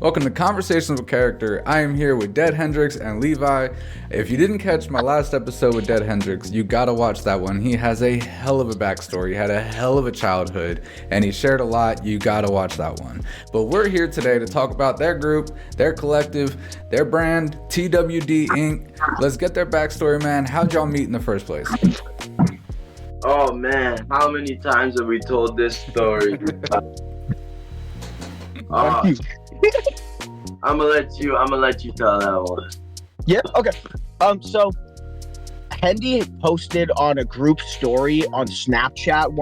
Welcome to Conversations with Character. I am here with Dead Hendrix and Levi. If you didn't catch my last episode with Dead Hendrix, you gotta watch that one. He has a hell of a backstory, he had a hell of a childhood, and he shared a lot. You gotta watch that one. But we're here today to talk about their group, their collective, their brand, TWD Inc. Let's get their backstory, man. How'd y'all meet in the first place? Oh man, how many times have we told this story? I'm gonna let you tell that one. Yeah, okay. So Hendy posted on a group story on Snapchat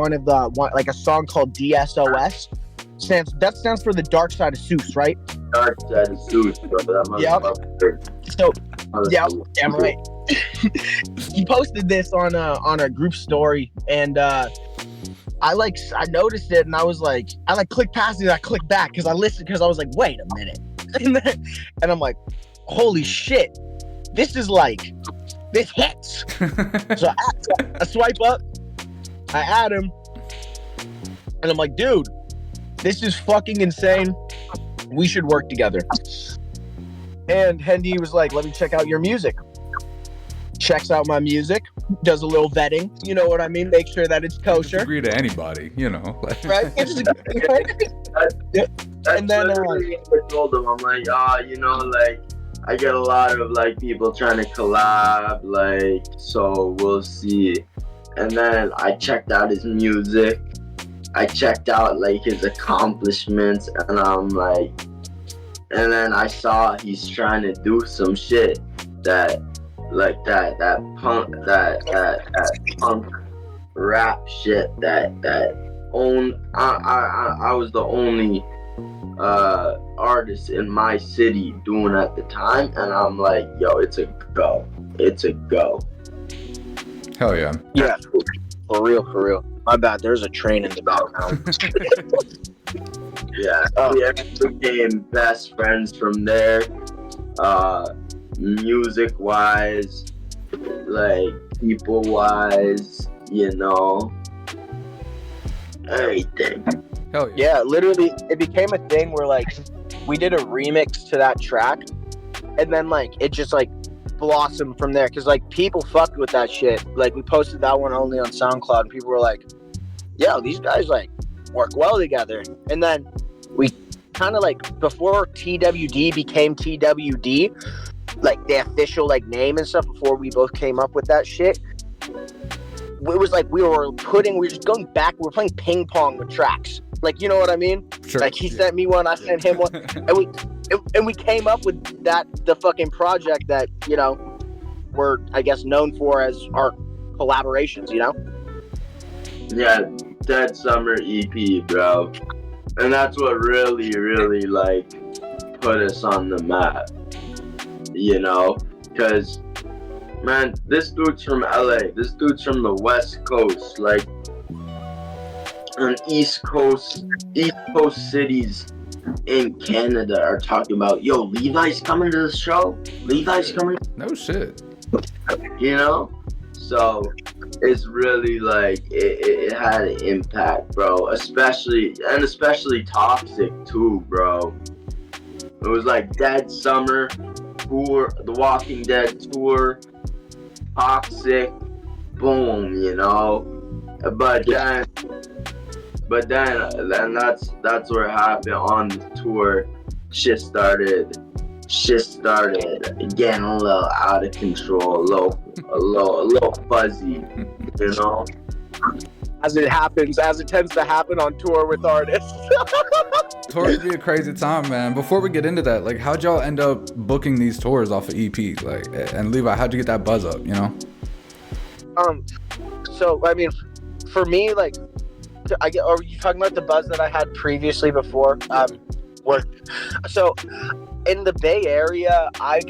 like a song called DSOS. That stands for the Dark Side of Seuss, right? Dark Side of Seuss, bro. Damn right. He posted this on a group story, and I noticed it, and I was like, I clicked past it, and I clicked back because I listened, because I was like, wait a minute, and I'm like, holy shit, this hits. So I swipe up, I add him, and I'm like, dude, this is fucking insane. We should work together. And Hendy was like, let me check out your music. Checks out my music, does a little vetting, you know what I mean? Make sure that it's kosher. Just agree to anybody, you know. Right? And then I told him, I'm like, I get a lot of people trying to collab, so we'll see. And then I checked out his music. I checked out his accomplishments, and I'm like, and then I saw he's trying to do some shit that punk rap shit I was the only artist in my city doing at the time, and I'm like, yo, it's a go. Hell yeah. Yeah, for real. My bad, there's a train in the background. Yeah, we became best friends from there. Music wise, people wise, everything. Hell yeah. Yeah, literally, it became a thing where we did a remix to that track, and then it just blossomed from there, because people fucked with that shit. We posted that one only on SoundCloud, and people were like, yo, these guys work well together. And then we kind of before TWD became TWD, the official name and stuff, before we both came up with that shit, it was we were just going back, we were playing ping pong with tracks, you know what I mean? Sure. He sent me one, I sent him one, and we came up with the fucking project that we're, I guess, known for as our collaborations, Yeah, Dead Summer EP, bro. And that's what really put us on the map, because, man, this dude's from LA, this dude's from the West Coast, and East Coast cities in Canada are talking about, yo, Levi's coming to the show, No shit. So it's really it had an impact, bro, especially Toxic too, bro. It was Dead Summer tour, the Walking Dead tour, Toxic, boom, but then that's where it happened on the tour. Shit started getting a little out of control, a little fuzzy, As it tends to happen on tour with artists. Tour would be a crazy time, man. Before we get into that, how'd y'all end up booking these tours off of EP? And Levi, how'd you get that buzz up, So, I mean, for me, are you talking about the buzz that I had previously before? So in the Bay Area, I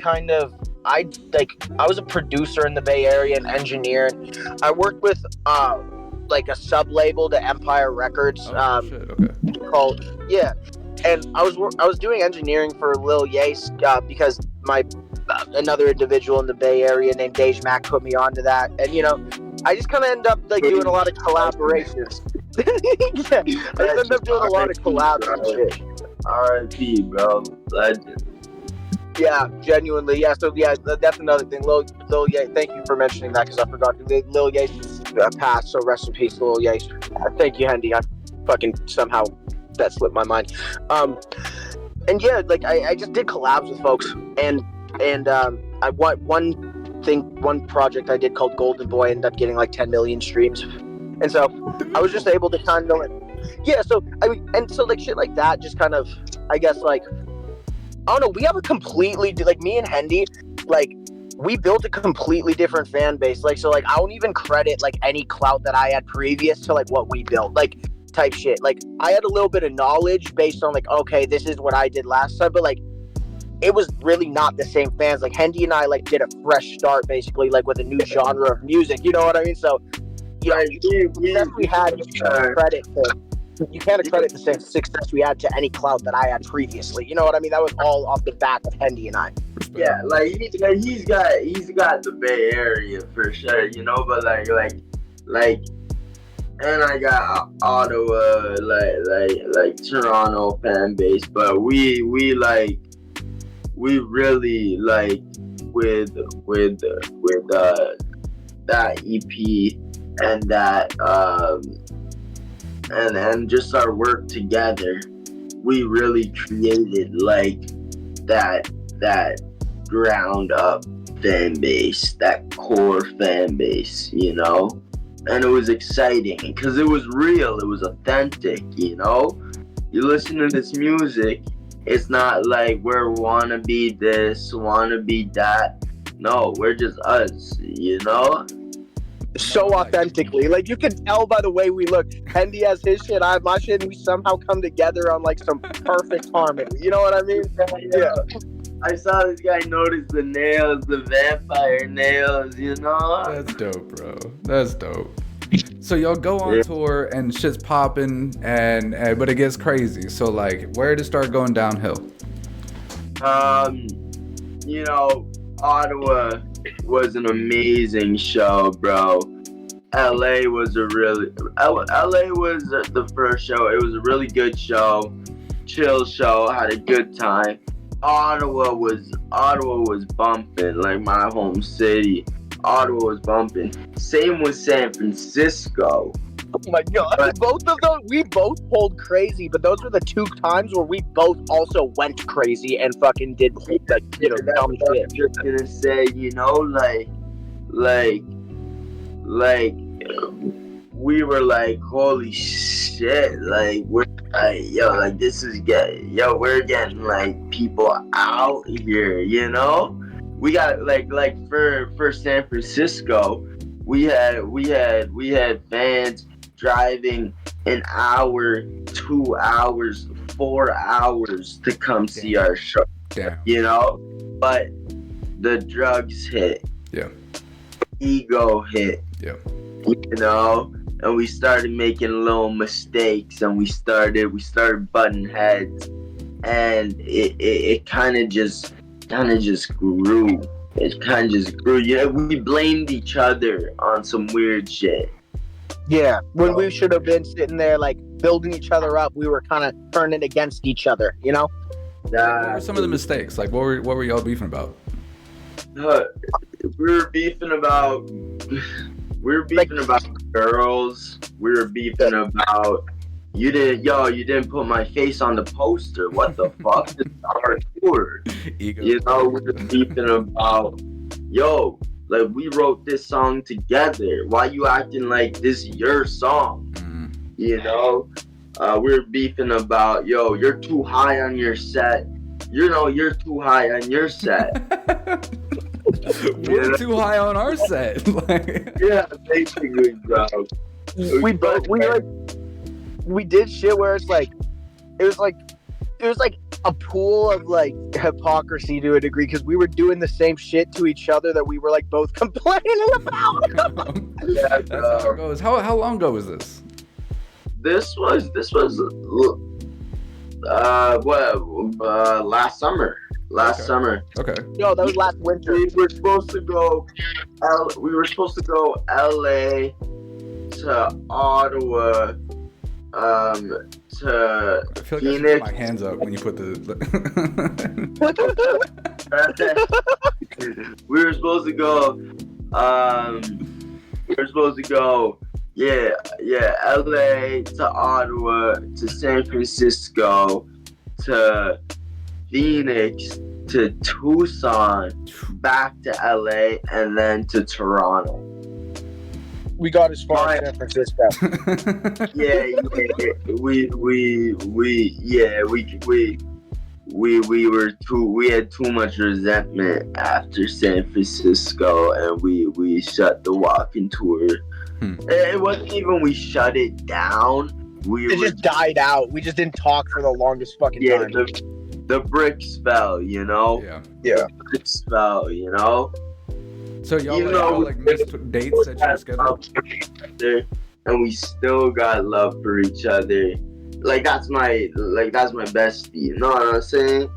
was a producer in the Bay Area, an engineer. I worked with a sub-label to Empire Records, shit, okay. called, yeah. And I was doing engineering for Lil Yace, because another individual in the Bay Area named Dej Mac put me onto that. And I just kind of end up doing a lot of collaborations. Yeah, I just end up doing a lot of collabs and shit. R.I.P. bro, legend. Yeah, genuinely. Yeah, so yeah, that's another thing. Lil Ye, thank you for mentioning that because I forgot. Lil Ye's passed, so rest in peace, Lil Ye. Thank you, Hendy. I fucking somehow that slipped my mind. And yeah, like I just did collabs with folks, and I one project I did called Golden Boy ended up getting like 10 million streams, and so I was just able to kind of like, yeah. So I mean, and so like shit like that, just kind of, I guess like. I don't know, we have a completely, like me and Hendy, like we built a completely different fan base. Like, so like I don't even credit like any clout that I had previous to like what we built, like type shit. Like I had a little bit of knowledge based on like, okay, this is what I did last time, but like it was really not the same fans. Like Hendy and I like did a fresh start basically, like with a new genre of music, you know what I mean? So yeah, we had credit to. You can't accredit the same success we had to any clout that I had previously. You know what I mean? That was all off the back of Hendy and I. Yeah, like he's got the Bay Area for sure, you know. But like, and I got Ottawa, like Toronto fan base. But we really like with that EP and that and just our work together, we really created like that ground up fan base, that core fan base, you know. And it was exciting because it was real, it was authentic, you know. You listen to this music, it's not like we're wanna be this, wanna be that. No, we're just us, you know. So authentically, like you can tell by the way we look. Hendy has his shit, I have my shit, and we somehow come together on like some perfect harmony. You know what I mean? Yeah. I saw this guy notice the nails, the vampire nails, you know? That's dope, bro. That's dope. So y'all go on tour and shit's popping, and but it gets crazy. So like, where did it start going downhill? You know, Ottawa was an amazing show, bro. LA was the first show. It was a really good show, chill show. Had a good time. Ottawa was bumping, like my home city. Ottawa was bumping. Same with San Francisco. Oh my god, but both of those, we both pulled crazy, but those were the two times where we both also went crazy and fucking did like, you know, dumb shit. I'm just gonna say, you know, like we were like, holy shit, like we're like, yo, like this is we're getting like people out here, you know. We got like for San Francisco, we had fans driving an hour, 2 hours, 4 hours to come see our show. Damn. You know, but the drugs hit. Yeah. Ego hit. Yeah. You know, and we started making little mistakes, and we started butting heads, and it kind of just grew. It kind of just grew. Yeah, we blamed each other on some weird shit. Yeah, when we should have been sitting there like building each other up, we were kind of turning against each other, you know? What were some of the mistakes? Like, what were y'all beefing about? We were beefing about girls. We were beefing about you didn't put my face on the poster. What the fuck? This is our tour. Ego. You know, we were beefing about like we wrote this song together. Why you acting like this is your song? You know? We were beefing about you're too high on your set. You know, you're too high on your set. We're too high on our set. Yeah, basically, bro. We did shit where it's like it was like a pool of like hypocrisy to a degree because we were doing the same shit to each other that we were like both complaining about. Yeah, that's how it goes. How long ago was this? This was last summer. Summer. Okay. No, that was last winter. We were supposed to go LA to Ottawa to I feel like I should put Phoenix. my hands up when you put the. We were supposed to go. We were supposed to go. Yeah, LA to Ottawa to San Francisco to Phoenix to Tucson, back to LA, and then to Toronto. We got as far as San Francisco. Yeah, we had too much resentment after San Francisco, and we shut the walking tour. It wasn't even we shut it down. It just died out. We just didn't talk for the longest fucking time. The bricks fell, you know. Yeah. The bricks fell, you know. So y'all missed dates that you scheduled, and we still got love for each other. Like that's my bestie. You know what I'm saying?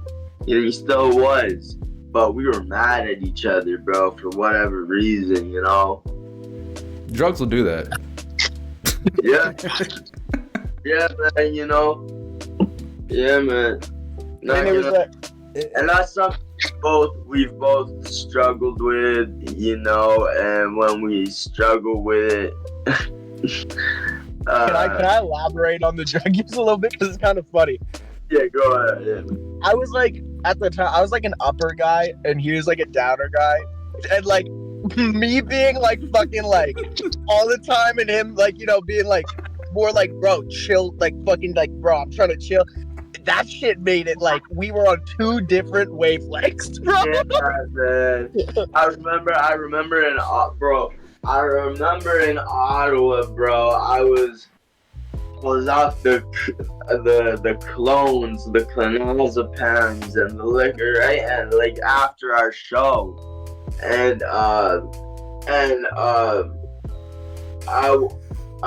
You know, he still was, but we were mad at each other, bro, for whatever reason. You know. Drugs will do that. Yeah. Yeah, man. You know. Yeah, man. No, and it was like, and that's something we've both struggled with, you know. And when we struggle with it, can I elaborate on the drug use a little bit, because it's kind of funny? Yeah, go ahead. Yeah. I was like, at the time, I was like an upper guy, and he was like a downer guy, and like me being like fucking like all the time, and him like, you know, being like more like, bro, chill, like fucking like, bro, I'm trying to chill. That shit made it like we were on two different wavelengths, bro. Yeah, man. I remember in Ottawa, bro. I was off the clones, the clonazepams, and the liquor, right? And like after our show, and I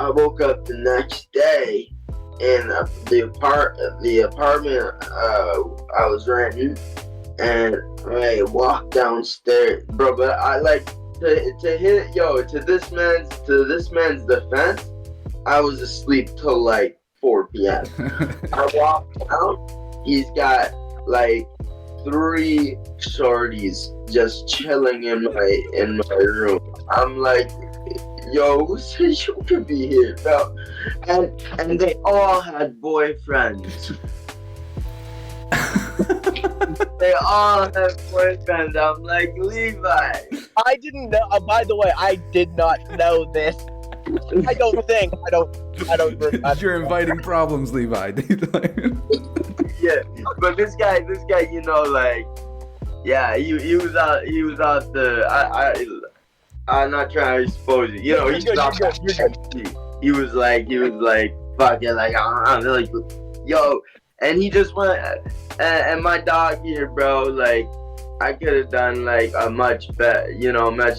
woke up the next day in the apartment I was renting, and I walked downstairs, bro. But I like to this man's defense, I was asleep till like 4 p.m. I walked out, he's got like 3 shorties just chilling in my room. I'm like, yo, who said you could be here, bro? And they all had boyfriends. They all had boyfriends. I'm like, Levi. I didn't know. By the way, I did not know this. I don't. You're inviting problems, Levi. Yeah, but this guy, you know, like, yeah, he was out the. I'm not trying to expose you. You know, you're good. He was like, fuck it, like, I'm like, yo, and he just went, and my dog here, bro, like, I could have done like a much better, you know, I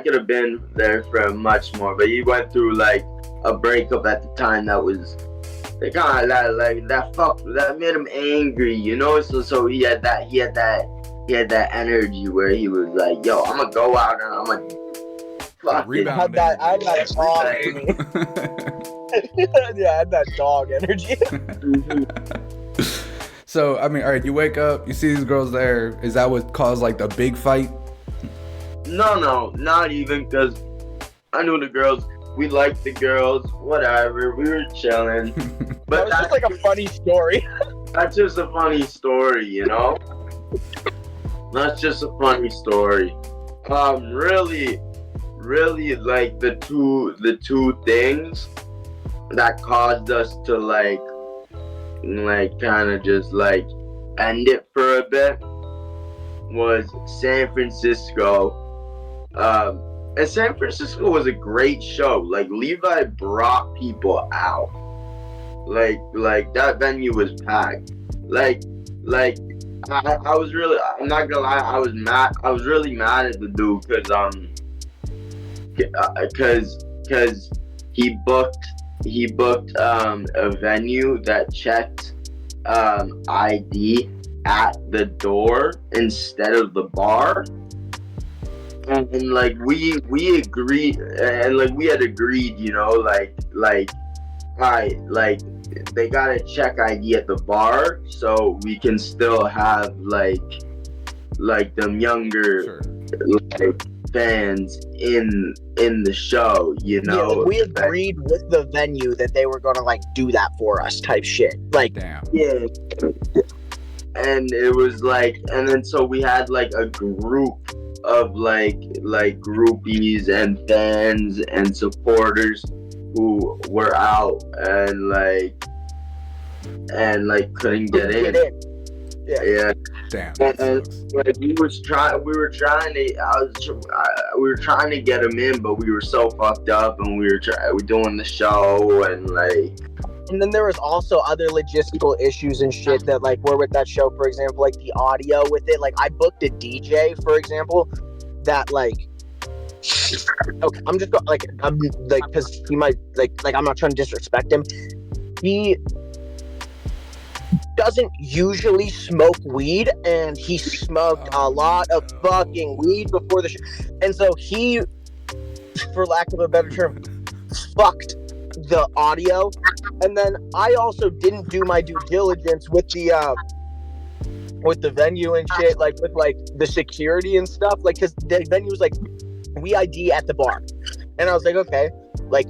could have been there for much more, but he went through like a breakup at the time that was kind of that made him angry, you know. So he had that energy where he was like, yo, I'm gonna go out and I'm gonna fuck it. I had that dog energy. Yeah, I had that dog energy. So, I mean, all right, you wake up, you see these girls there. Is that what caused, like, the big fight? No, not even, because I knew the girls. We liked the girls, whatever. We were chilling. But that's just like a funny story. That's just a funny story, you know? That's just a funny story. Really, like, the two things that caused us to, like kind of just like end it for a bit was San Francisco. And San Francisco was a great show. Like, Levi brought people out. Like that venue was packed. Like I was really, I'm not gonna lie, I was really mad at the dude because he booked a venue that checked ID at the door instead of the bar, and like we agreed, and like we had agreed, you know, like alright, like they gotta check ID at the bar so we can still have like them younger Sure. like fans in the show, you know. Yeah, like we agreed with the venue that they were gonna like do that for us, type shit. Like, Damn. Yeah. And it was like, and then so we had like a group of like groupies and fans and supporters who were out and couldn't get in. Yeah. Damn. And like we were trying to get them in, but we were so fucked up, and we were doing the show, and like. And then there was also other logistical issues and shit that like were with that show. For example, like the audio with it. Like I booked a DJ, for example, that like. Okay, I'm just because he might like I'm not trying to disrespect him. He doesn't usually smoke weed, and he smoked a lot of fucking weed before the show, and so he, for lack of a better term, fucked the audio. And then I also didn't do my due diligence with the venue and shit, like with like the security and stuff, like because the venue was like we ID at the bar, and I was like, okay, like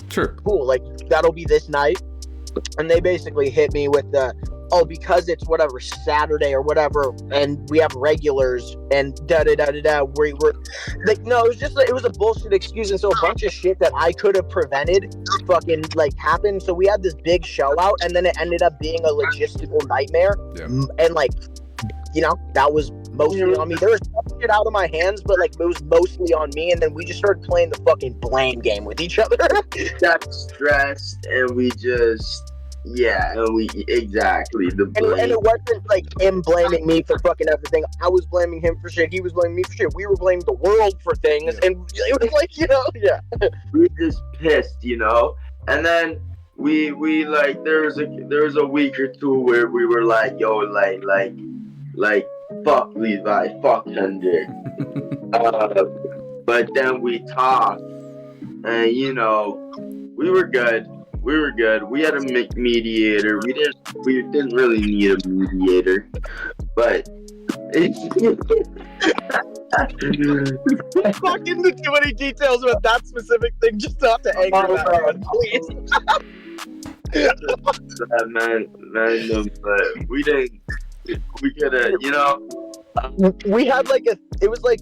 sure, cool, like that'll be this night. And they basically hit me with the, because it's whatever Saturday or whatever, and we have regulars and we're like, no, it was a bullshit excuse. And so a bunch of shit that I could have prevented fucking like happened. So we had this big show out, and then it ended up being a logistical nightmare. Yeah. And like, you know, that was mostly on me. There was some shit out of my hands, but like it was mostly on me. And then we just started playing the fucking blame game with each other. Got stressed, and we just exactly the blame. And it wasn't like him blaming me for fucking everything. I was blaming him for shit. He was blaming me for shit. We were blaming the world for things, and it was like, you know, we were just pissed, you know. And then we like there was a week or two where we were like, yo, like fuck Levi, fuck Hendrix. But then we talked, and you know, we were good. We had a mediator. We didn't really need a mediator, but fuck into too many details about that specific thing just not to anger everyone, please. man, but we didn't. We could have, you know. We had like it was like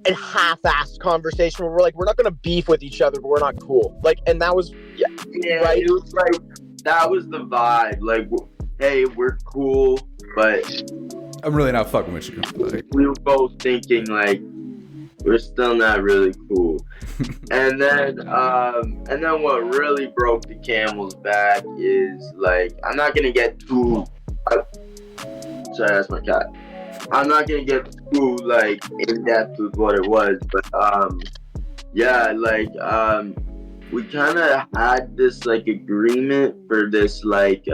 a half-assed conversation where we're like, we're not gonna beef with each other, but we're not cool. Like, and that was right. It was like that was the vibe. Like, hey, we're cool, but I'm really not fucking with you. Like, we were both thinking like we're still not really cool. And then what really broke the camel's back is like, I'm not gonna get too. Sorry, that's my cat. I'm not gonna get too like in depth with what it was, but we kind of had this like agreement for this like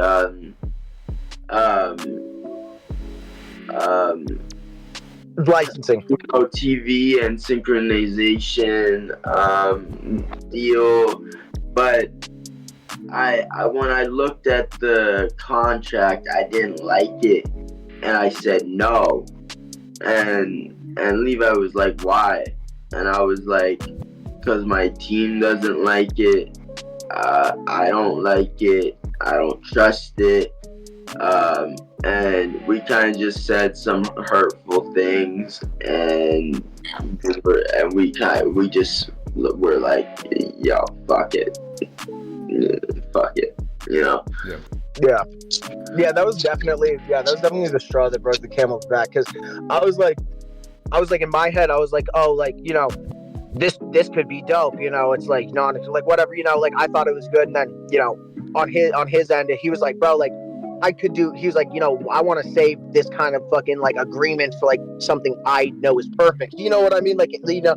licensing, you know, TV and synchronization deal, but I when I looked at the contract, I didn't like it, and I said no, and Levi was like, why? And I was like, because my team doesn't like it, I don't like it, I don't trust it, and we kind of just said some hurtful things, and we just were like, yo, fuck it, you know. Yeah, that was definitely the straw that broke the camel's back, because I was like in my head, I was like, oh, like, you know, this could be dope, you know. It's like, no, it's like whatever, you know, like I thought it was good, and then, you know, on his end, he was like, bro, like I could do, he was like, you know, I want to save this kind of fucking like agreement for like something I know is perfect, you know what I mean, like, you know.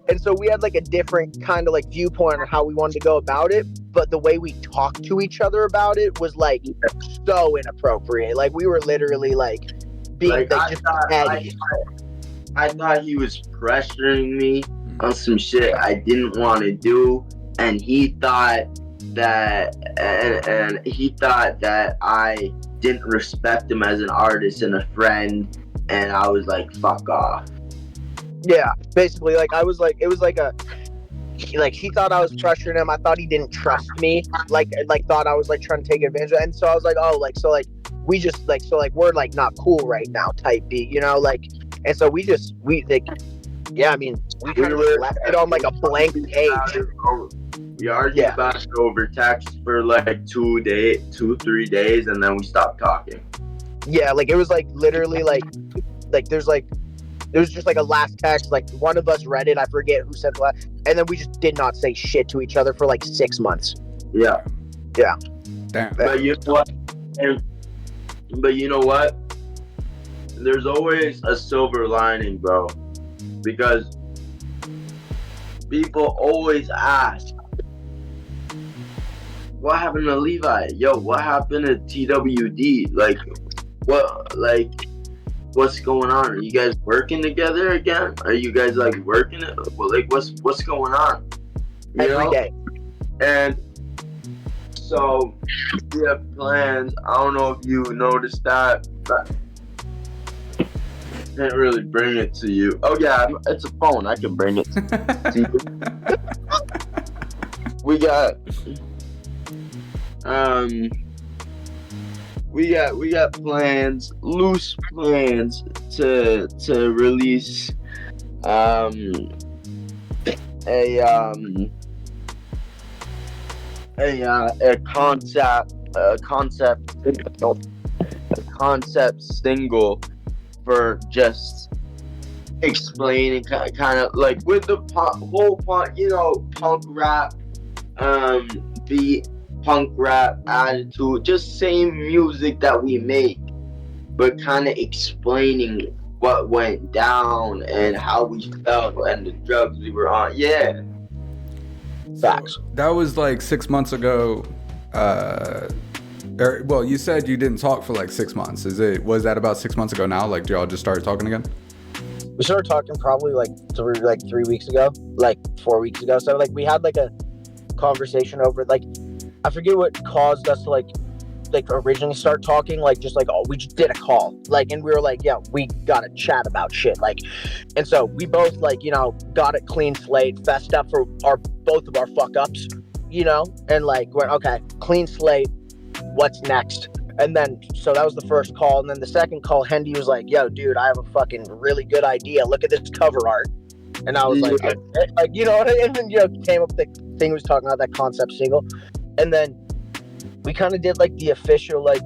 And so we had like a different kind of like viewpoint on how we wanted to go about it, but the way we talked to each other about it was like so inappropriate. Like we were literally like being like just petty. I thought he was pressuring me on some shit I didn't want to do, and he thought and he thought that I didn't respect him as an artist and a friend, and I was like, fuck off. Yeah, basically, like I was like, it was like he thought I was pressuring him. I thought he didn't trust me. Like thought I was like trying to take advantage of it. And so I was like, oh, like so like we just like so like we're like not cool right now type beat, you know, like. And so we like, yeah, I mean, we kind of left it on like a blank page. We argued about it over text for like 3 days, and then we stopped talking. Yeah, like it was like literally like there was just like a last text, like one of us read it, I forget who said what, and then we just did not say shit to each other for like 6 months. Yeah. Damn. But you know what? There's always a silver lining, bro, because people always ask, what happened to Levi? Yo, what happened to TWD? Like, what's going on? Are you guys working together again? Are you guys like working it? Well, like, what's going on? Every day. And so we have plans. I don't know if you noticed that, but can't really bring it to you. Oh yeah, it's a phone. I can bring it to you. We got plans, loose plans to release a concept single for just explaining kind of like with the whole punk rap beat, punk rap attitude, just same music that we make, but kind of explaining what went down and how we felt and the drugs we were on. Yeah. Facts. So that was like 6 months ago. Well, you said you didn't talk for like 6 months. Was that about 6 months ago now? Like, do y'all just start talking again? We started talking probably like 3 weeks ago, like 4 weeks ago. So like we had like a conversation over, like, I forget what caused us to like originally start talking, like just like, oh, we just did a call, like, and we were like, yeah, we gotta chat about shit, like, and so we both like, you know, got it clean slate, fessed up for both of our fuck ups, you know, and like went, okay, clean slate, what's next? And then so that was the first call, and then the second call, Hendy was like, yo, dude, I have a fucking really good idea, look at this cover art. And I was like, you know, and then, you know, came up with the thing we was talking about, that concept single. And then we kind of did like the official like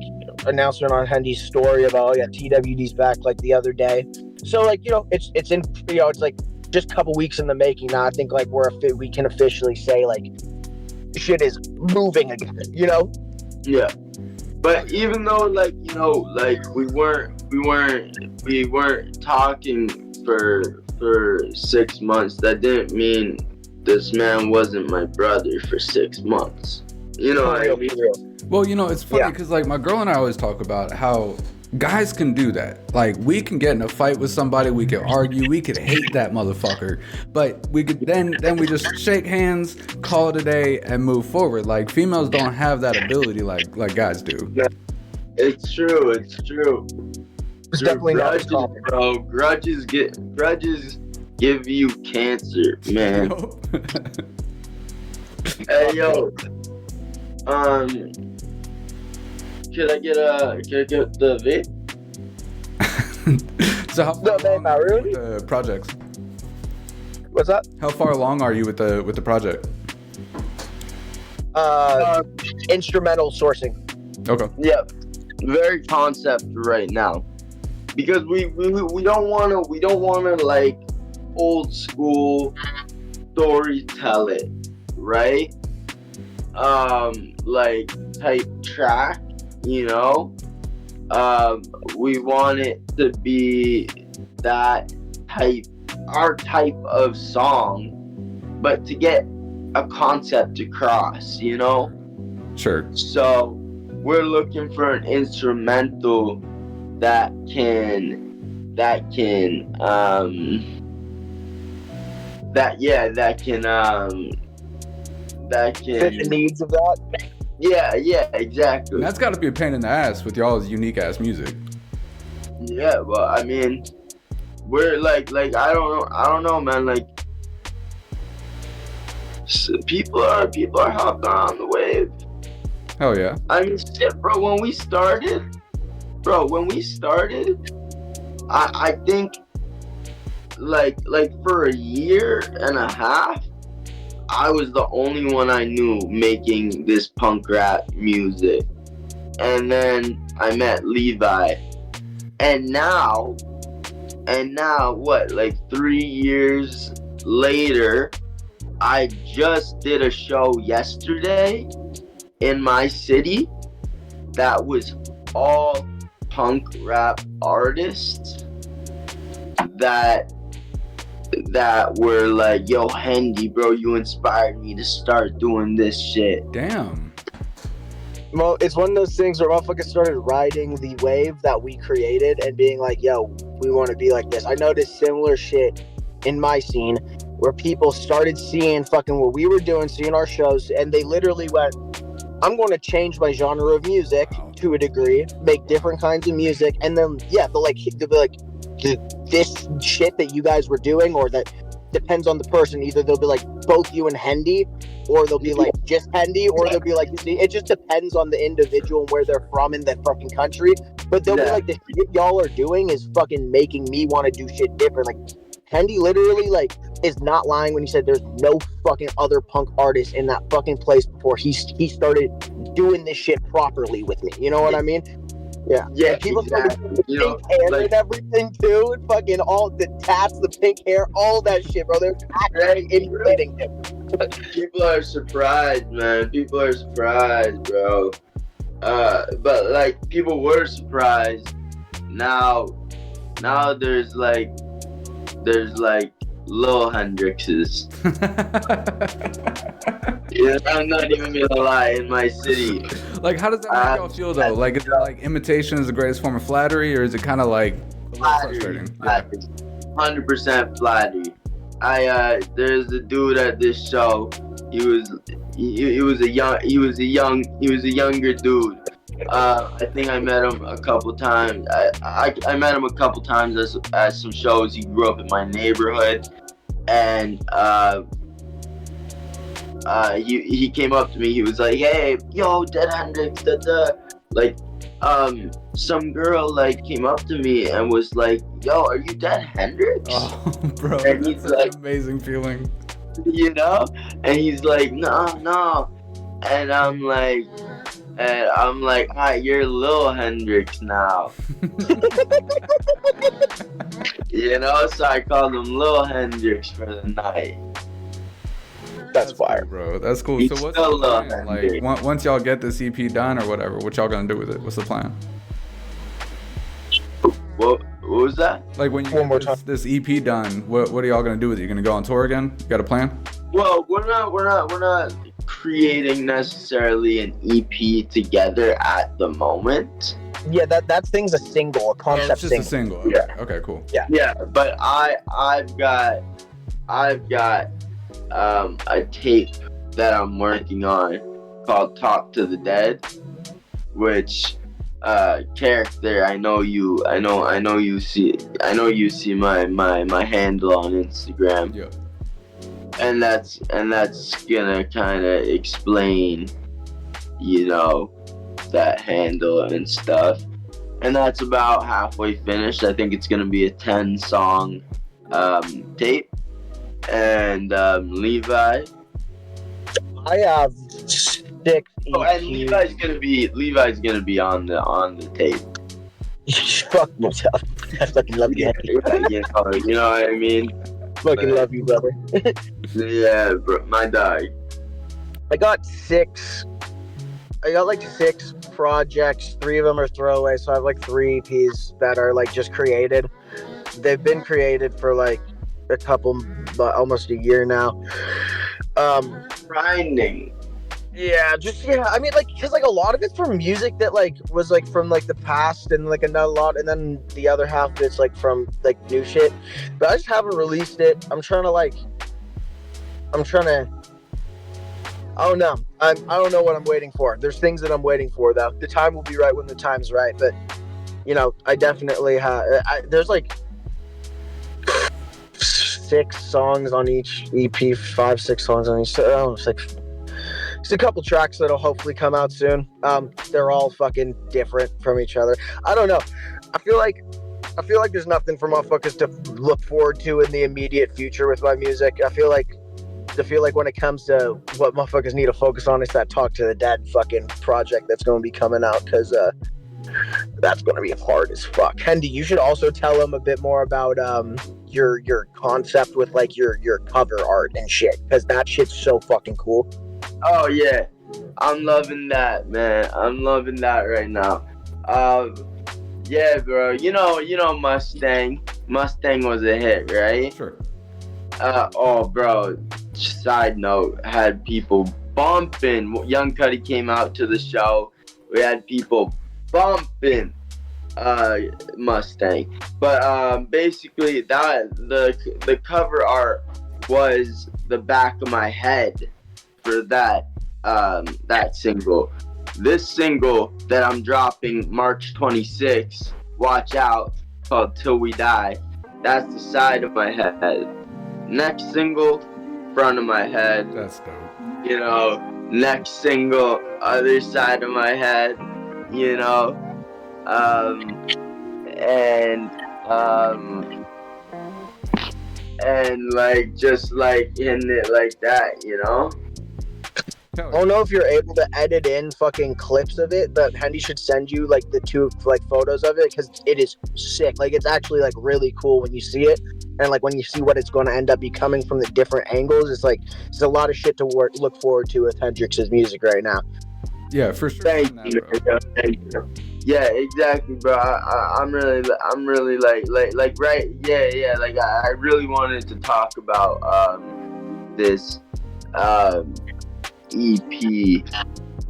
announcement on Hendy's story about, oh yeah, TWD's back like the other day. So like, you know, it's in, you know, it's like just a couple weeks in the making now. I think like we can officially say like shit is moving again, you know? Yeah. But even though like, you know, like we weren't talking for 6 months, that didn't mean this man wasn't my brother for 6 months. You know what I mean? Well, you know, it's funny because like my girl and I always talk about how guys can do that. Like, we can get in a fight with somebody, we can argue, we could hate that motherfucker, but we could then we just shake hands, call it a day, and move forward. Like, females don't have that ability like guys do. Yeah. It's true. It's definitely grudges, bro. Grudges give you cancer, man. Hey, yo. Can I get the V? So how far along are you with the projects? What's that? How far along are you with the project? Instrumental sourcing. Okay. Yeah, very concept right now, because we don't wanna like old school storytell it, right? Like type track, you know. We want it to be that our type of song, but to get a concept across, you know. Sure. So we're looking for an instrumental that can that fit the can. needs of that. Yeah, exactly. And that's got to be a pain in the ass with y'all's unique ass music. Yeah, but I mean, we're like I don't know, man. Like, people are hopping on the wave. Hell yeah. I mean, shit, bro. When we started, I think like for a year and a half, I was the only one I knew making this punk rap music. And then I met Levi. And now what, like 3 years later, I just did a show yesterday in my city that was all punk rap artists that were like, yo, Hendy, bro, you inspired me to start doing this shit. Damn. Well, it's one of those things where motherfuckers started riding the wave that we created and being like, yo, we want to be like this. I noticed similar shit in my scene where people started seeing fucking what we were doing, seeing our shows, and they literally went, I'm going to change my genre of music to a degree, make different kinds of music, and then, yeah, they'll be like, this shit that you guys were doing, or that depends on the person. Either they'll be like both you and Hendy, or they'll be like just Hendy, or they'll be like, you see, it just depends on the individual and where they're from in that fucking country. But they'll be like, the shit y'all are doing is fucking making me want to do shit different. Like, Hendy literally, like, is not lying when he said there's no fucking other punk artist in that fucking place before he started doing this shit properly with me. You know what I mean? Yeah. Yeah, people exactly. started pink hair and everything too, and fucking all the tats, the pink hair, all that shit, bro. They're actually emulating him. People are surprised, man. People are surprised, bro. But like, people were surprised. Now there's like little Hendrixes. Yeah, I'm not even gonna lie, in my city. Like, how does that make y'all feel though? Like, is it like imitation is the greatest form of flattery, or is it kind of like a little frustrating? Flattery. 100% flattery. There's a dude at this show. He was a younger dude. I think I met him a couple times. I met him a couple times at some shows. He grew up in my neighborhood, and he came up to me. He was like, "Hey, yo, Dead Hendrix, da." Like, some girl like came up to me and was like, "Yo, are you Dead Hendrix?" Oh, bro, and that's such an amazing feeling. You know? And he's like, no. And I'm like, alright, you're Lil Hendrix now. You know, so I called him Lil Hendrix for the night. That's fire, cool, bro. That's cool. He's so what's still the plan? Lil Like, Hendrix. once y'all get this EP done or whatever, what y'all gonna do with it? What's the plan? What was that? Like, when you One more get this EP done, what are y'all gonna do with it? You gonna go on tour again? You got a plan? Well, we're not creating necessarily an EP together at the moment. Yeah, that thing's a single, a concept It's just single. a single. Yeah. Okay, cool. Yeah, but I've got a tape that I'm working on called Talk to the Dead, which character I know you see my handle on Instagram. Yeah. And that's gonna kind of explain, you know, that handle and stuff. And that's about halfway finished. I think it's gonna be a 10-song tape. And Levi. I have 6 Oh, and EPs. Levi's gonna be on the tape. Fuck myself. I fucking love you. You know what I mean? Fucking love you, brother. Yeah, bro, my dog. I got like 6 projects. 3 of them are throwaways, so I have like 3 EPs that are like just created. They've been created for like a couple, but almost a year now. Grinding. Yeah. I mean, like, cause like a lot of it's from music that like was like from like the past, and like another lot, and then the other half of it's like from like new shit. But I just haven't released it. I'm trying to Oh no, I don't know what I'm waiting for. There's things that I'm waiting for though. The time will be right when the time's right. But you know, I definitely have. There's like 6 songs on each EP, 5, 6 songs on each. Oh, 6. It's a couple tracks that'll hopefully come out soon. They're all fucking different from each other. I don't know. I feel like there's nothing for motherfuckers to look forward to in the immediate future with my music. I feel like when it comes to what motherfuckers need to focus on is that Talk to the Dead fucking project that's going to be coming out, because that's going to be hard as fuck. Hendy, you should also tell them a bit more about your concept with like your cover art and shit, because that shit's so fucking cool. Oh yeah, I'm loving that, man. I'm loving that right now. Yeah, bro. You know Mustang. Mustang was a hit, right? Sure. Oh, bro. Side note, had people bumping. Young Cuddy came out to the show. We had people bumping Mustang. But basically, that the cover art was the back of my head for that single. This single that I'm dropping March 26th, watch out, called Till We Die. That's the side of my head. Next single, front of my head. That's dope. You know, next single, other side of my head. You know, and like just like in it like that, you know. I don't know if you're able to edit in fucking clips of it, but Hendy should send you like the 2 like photos of it, because it is sick. Like it's actually like really cool when you see it, and like when you see what it's going to end up becoming from the different angles. It's like it's a lot of shit to look forward to with Hendrix's music right now. Yeah, for sure. Thank you. Yeah, exactly, bro. I'm really like right. Yeah. Like I really wanted to talk about this EP.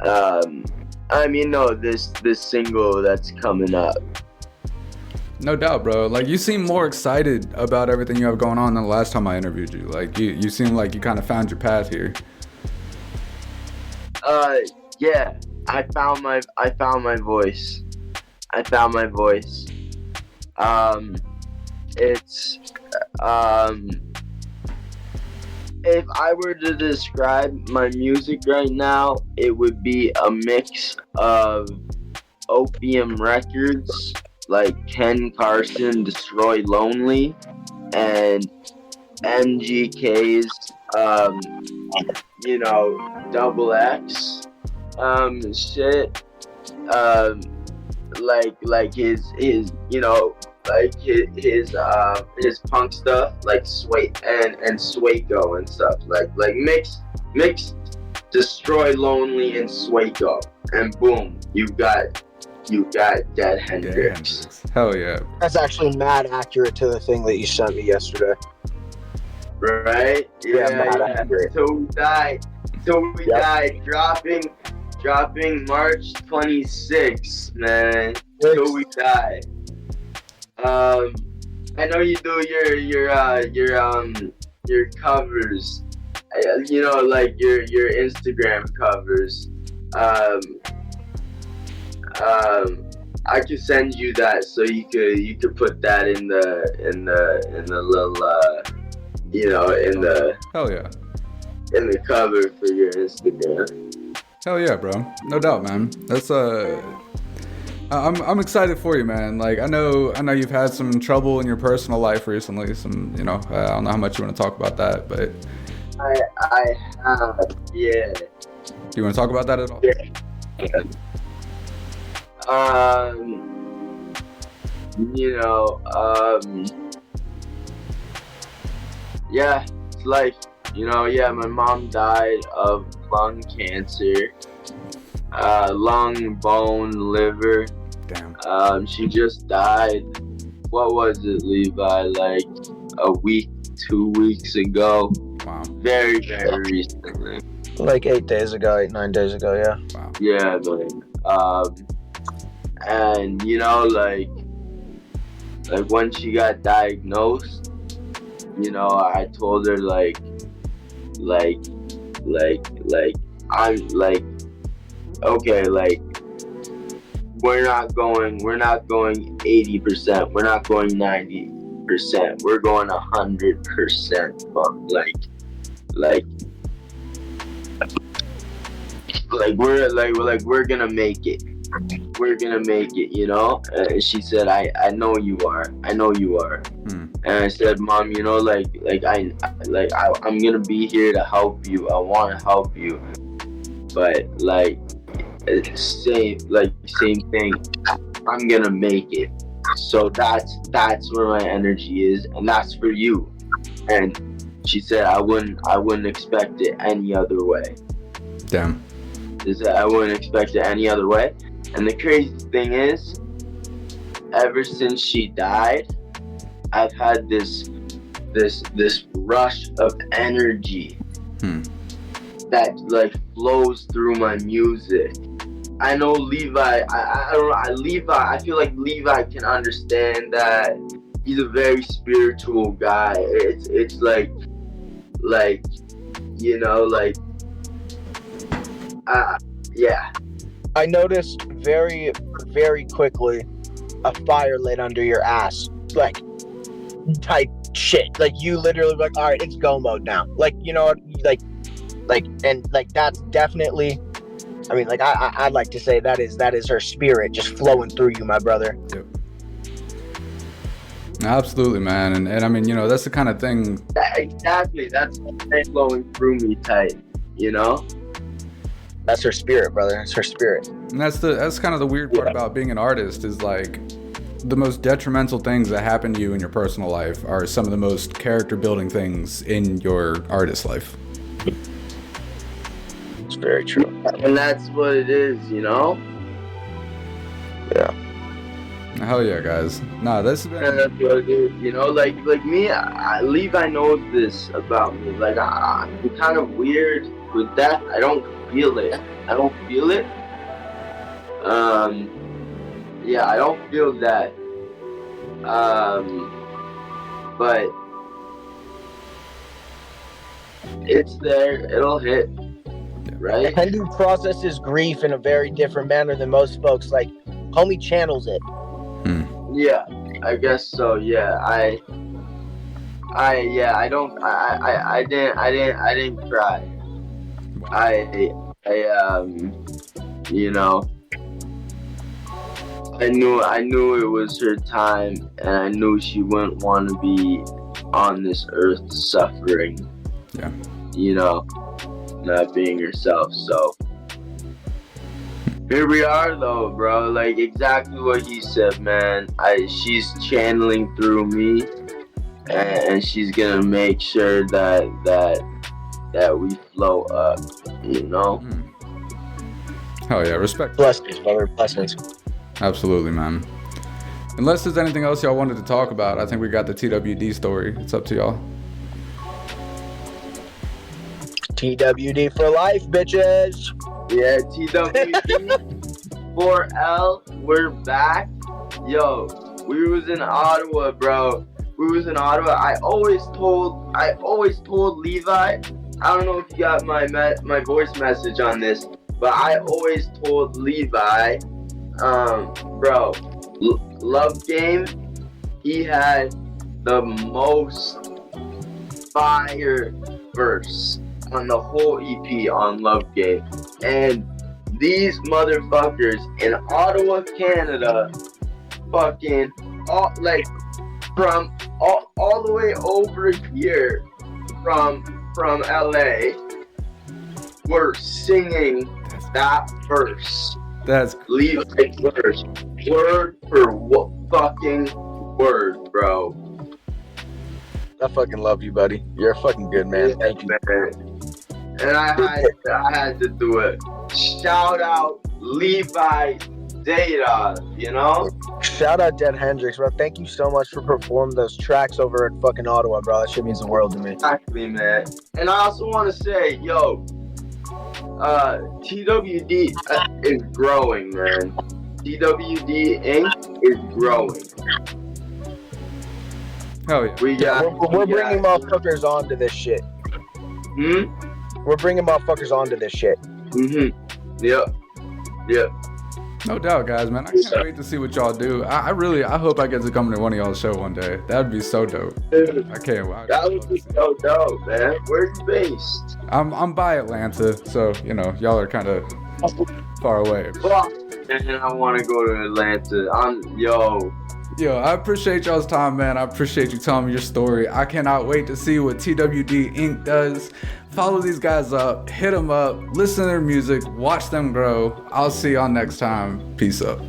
I mean, no, this single that's coming up. No doubt, bro. Like you seem more excited about everything you have going on than the last time I interviewed you. Like you seem like you kind of found your path here. Yeah. I found my voice. It's if I were to describe my music right now, it would be a mix of Opium Records, like Ken Carson, Destroy Lonely, and MGK's, Double X, shit, like his like his punk stuff, like Sway and Swaco and stuff, like mix Destroy Lonely and Swaco, and boom, you got Dead Hendrix. Hell yeah. That's actually mad accurate to the thing that you sent me yesterday. Right? Yeah. Till we die, dropping March 26th, man. Till we die. I know you do your covers, like your Instagram covers. I could send you that so you could put that in the little Hell yeah. in the cover for your Instagram. Hell yeah, bro. No doubt, man. That's I'm excited for you, man. Like I know you've had some trouble in your personal life recently. Some, I don't know how much you want to talk about that, but I have, yeah. Do you want to talk about that at all? Yeah. Yeah, it's like, my mom died of lung cancer, lung, bone, liver. Damn. She just died, what was it, Levi, like a week, 2 weeks ago. Wow. Very, very recently. Like 9 days ago, yeah. Wow. Yeah, man. And like when she got diagnosed, I'm like, okay, like we're not going 80%, we're not going 90%, we're going 100%, we're gonna make it. We're gonna make it, you know. And she said, I know you are. I know you are. And I said, Mom, you know, I'm gonna be here to help you. I want to help you, but like same thing. I'm gonna make it. So that's where my energy is, and that's for you. And she said, I wouldn't expect it any other way. Damn. She said, I wouldn't expect it any other way. And the crazy thing is, ever since she died, I've had this rush of energy that like flows through my music. I know Levi. I feel like Levi can understand that. He's a very spiritual guy. It's like you know, like yeah. I noticed very, very quickly a fire lit under your ass, like type shit. Like you literally were like, all right, it's go mode now. Like, you know, like, and like that's definitely. I mean, like I'd like to say that is her spirit just flowing through you, my brother. Yep. Absolutely, man, and I mean, you know, that's the kind of thing. Exactly, that's flowing through me, tight. You know. That's her spirit, brother. That's her spirit. And that's kind of the weird part about being an artist is like the most detrimental things that happen to you in your personal life are some of the most character building things in your artist life. It's very true. And that's what it is, you know? Yeah. Hell yeah, guys. Nah, this has been... And that's what it is, you know? Like me, Levi knows this about me. Like, I'm kind of weird with death. I don't feel it. Yeah, I don't feel that. But it's there. It'll hit. Right? Hendrix processes grief in a very different manner than most folks. Like, homie channels it. Yeah, I guess so. Yeah, I didn't cry. You know, I knew it was her time, and I knew she wouldn't want to be on this earth suffering. Yeah. You know, not being herself. So here we are, though, bro. Like exactly what he said, man. She's channeling through me, and she's gonna make sure that we flow up. You know. Hell yeah, respect. Blessings, brother. Blessings. Absolutely, man. Unless there's anything else y'all wanted to talk about, I think we got the TWD story. It's up to y'all. TWD for life, bitches. Yeah, TWD 4L. We're back. Yo, we was in Ottawa, bro. I always told Levi. I don't know if you got my voice message on this, but I always told Levi, bro, Love Game, he had the most fire verse on the whole EP on Love Game. And these motherfuckers in Ottawa, Canada, fucking all the way over here from LA were singing that verse. That's Levi's verse. Word for fucking word, bro. I fucking love you, buddy. You're a fucking good man. Thank you. Man. And I had to do it. Shout out Levi Zadoff, you know? Shout out Dead Hendrix, bro. Thank you so much for performing those tracks over at fucking Ottawa, bro. That shit means the world to me. Exactly, man. And I also want to say, yo, TWD is growing, man. TWD Inc. is growing. hell yeah. We're bringing motherfuckers onto this shit. We're bringing motherfuckers onto this shit. Yep. Yep. No doubt, guys, man. I can't wait to see what y'all do. I hope I get to come to one of y'all's show one day. That'd be so dope. Dude, I can't wait. that would be so dope, man. Where you based? I'm by Atlanta, so y'all are kind of far away. Fuck, man, I want to go to Atlanta. Yo, I appreciate y'all's time, man. I appreciate you telling me your story. I cannot wait to see what TWD Inc. does. Follow these guys up, hit them up, listen to their music, watch them grow. I'll see y'all next time. Peace up.